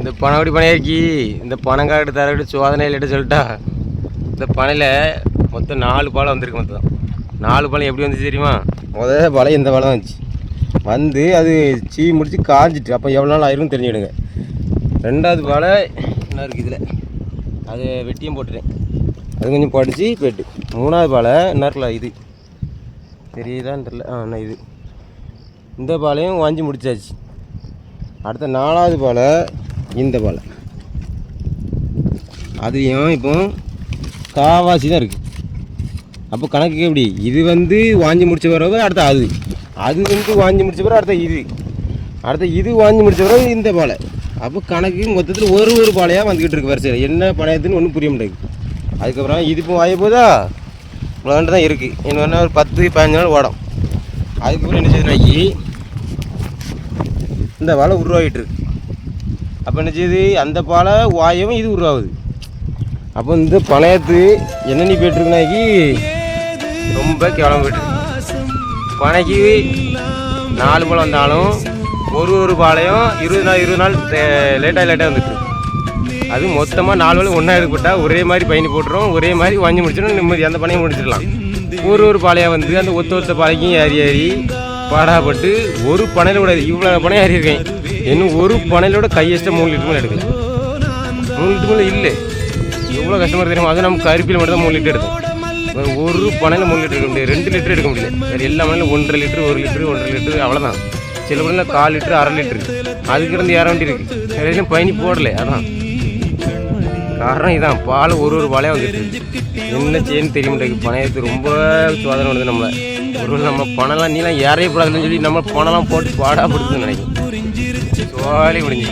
இந்த பணவடி பணையாக்கி இந்த பணங்காடு தரவிட்டு சோதனையில் எடுத்து சொல்லிட்டா. இந்த பனையில் மொத்தம் 4 பாலம் வந்திருக்கு. மொத்தம் 4 பாலம் எப்படி வந்துச்சு தெரியுமா? முதல் பாலம் இந்த பாலம் வந்துச்சு. வந்து அது சீ முடித்து காஞ்சிட்டு அப்போ எவ்வளோ நாள் ஆயிரும்னு தெரிஞ்சுக்கிடுங்க. 2வது பாலம் என்ன இருக்குது இதில், அது வெட்டியும் போட்டுட்டேன், அது கொஞ்சம் படித்து போய்ட்டு. 3வது பாலம் என்ன இருக்குல்ல, இது தெரியுதான்னு தெரில. என்ன இது, இந்த பாலையும் வாங்கி முடிச்சாச்சு. அடுத்த 4வது பாலம் இந்த பாலம், அதையும் இப்போ காவாசி தான் இருக்குது. அப்போ கணக்கு எப்படி, இது வந்து வாங்கி முடிச்ச பிறகு அடுத்த அது வந்து வாங்கி முடிச்ச பிறகு அடுத்த இது வாங்கி முடிச்ச பிறகு இந்த பாலை. அப்போ கணக்கு மொத்தத்தில் ஒரு பாலையாக வந்துக்கிட்டு இருக்கு வரிசையில். என்ன பணையத்துன்னு ஒன்றும் புரிய மாட்டேங்குது. அதுக்கப்புறம் இது இப்போ வாய போதா இவ்வளோ தான் இருக்குது. இன்னும் ஒரு 10-15 நாள் ஓடும். அதுக்கப்புறம் என்ன செய்யுதுனாக்கி இந்த பாலை உருவாகிட்டுருக்கு. அப்போ என்ன செய்யுது, அந்த பாலை வாயவும் இது உருவாகுது. அப்போ இந்த பணையத்து என்னென்ன போய்ட்டுருக்குனாக்கி ரொம்ப கேவலம் போய்ட்டுருக்கு. பனைக்கு 4 பாலம் வந்தாலும் ஒரு பாலையும் 20 நாள் லேட்டாக வந்துட்டு. அது மொத்தமாக 4 பாலம் ஒன்றா எடுக்கப்பட்டால் ஒரே மாதிரி பயணி போட்டுரும், ஒரே மாதிரி வாங்கி முடிச்சிடும், நிம்மதி அந்த பனையை முடிச்சிடலாம். ஒரு பாலையாக வந்து அந்த ஒத்த பாலைக்கும் ஏறி பாடாப்பட்டு ஒரு பனையில் கூட இவ்வளோ பனை ஏறி இருக்கேன். இன்னும் ஒரு பனையிலோட கையெஸ்ட்டாக 3 லிட்டர் மேலே எடுக்கல. 3 லிட்டர் மேலே இல்லை, எவ்வளோ கஷ்டமாக தெரியுமா? அது நம்ம கருப்பில் மட்டும் தான் 3 லிட்டர் எடுக்கும். ஒரு பனையில் 3 லிட்டர் எடுக்க முடியாது, 2 லிட்டர் எடுக்க முடியல. வேறு எல்லா பனையிலும் 1.5 லிட்டர் 1 லிட்டர் 1.5 லிட்டர் அவ்வளோதான். சில பனையில் 1/4 லிட்டர் 1/2 லிட்டரு அதுக்கு இருந்து ஏற வேண்டி இருக்குது. எதுவும் பயணி போடலை. அதான் காரணம். இதான் பால் ஒரு பாலையாக வந்துட்டு என்ன செய்யன்னு தெரிய மாட்டேங்குது. பனையத்து ரொம்ப சோதனை பண்ணுது நம்மளை. நம்ம பணம்லாம் நீலாம் ஏறையப்படாதுன்னு சொல்லி நம்ம பணம்லாம் போட்டு பாடாப்படுத்துன்னு நினைக்கிறேன். சோழி முடிஞ்சு